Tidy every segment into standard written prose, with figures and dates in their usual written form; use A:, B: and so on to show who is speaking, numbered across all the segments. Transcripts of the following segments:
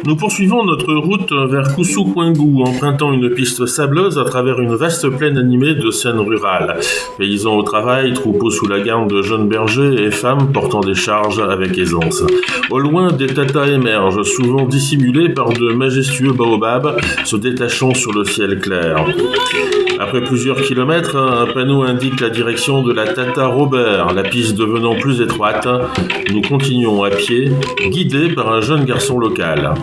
A: Nous poursuivons notre route vers Koussoukouingou, empruntant une piste sableuse à travers une vaste plaine animée de scènes rurales. Paysans au travail, troupeaux sous la garde de jeunes bergers et femmes portant des charges avec aisance. Au loin, des tatas émergent, souvent dissimulés par de majestueux baobabs se détachant sur le ciel clair. Après plusieurs kilomètres, un panneau indique la direction de la Tata Robert, la piste devenant plus étroite. Nous continuons à pied, guidés par un jeune garçon local.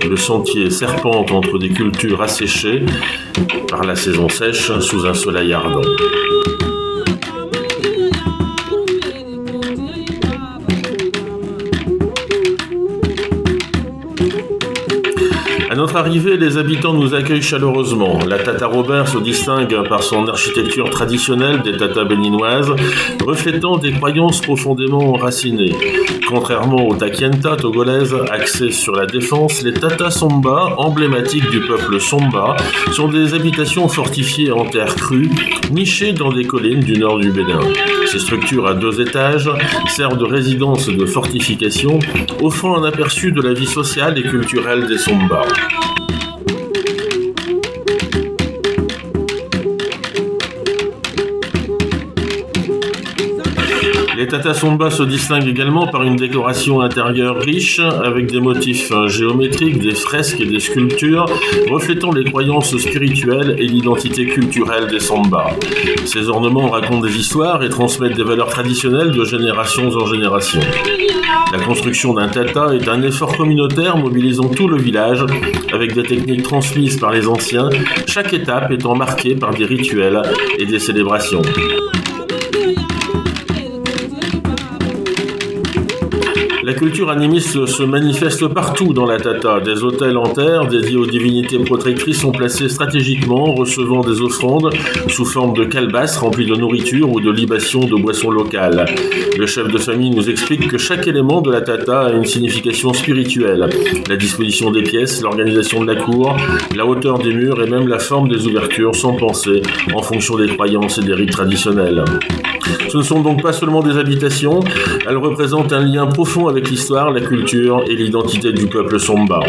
A: Le sentier serpente entre des cultures asséchées par la saison sèche sous un soleil ardent. À notre arrivée, les habitants nous accueillent chaleureusement. La Tata Robert se distingue par son architecture traditionnelle des tatas béninoises, reflétant des croyances profondément enracinées. Contrairement aux takienta togolaises axées sur la défense, les tatas somba, emblématiques du peuple somba, sont des habitations fortifiées en terre crue, nichées dans des collines du nord du Bénin. Ces structures à 2 étages servent de résidence de fortification, offrant un aperçu de la vie sociale et culturelle des somba. Les tatas somba se distinguent également par une décoration intérieure riche, avec des motifs géométriques, des fresques et des sculptures, reflétant les croyances spirituelles et l'identité culturelle des somba. Ces ornements racontent des histoires et transmettent des valeurs traditionnelles de génération en génération. La construction d'un tata est un effort communautaire mobilisant tout le village, avec des techniques transmises par les anciens, chaque étape étant marquée par des rituels et des célébrations. La culture animiste se manifeste partout dans la Tata. Des autels en terre dédiés aux divinités protectrices sont placés stratégiquement, recevant des offrandes sous forme de calebasses remplies de nourriture ou de libations de boissons locales. Le chef de famille nous explique que chaque élément de la Tata a une signification spirituelle. La disposition des pièces, l'organisation de la cour, la hauteur des murs et même la forme des ouvertures sont pensées en fonction des croyances et des rites traditionnels. Ce ne sont donc pas seulement des habitations, elles représentent un lien profond avec l'histoire, la culture et l'identité du peuple somba.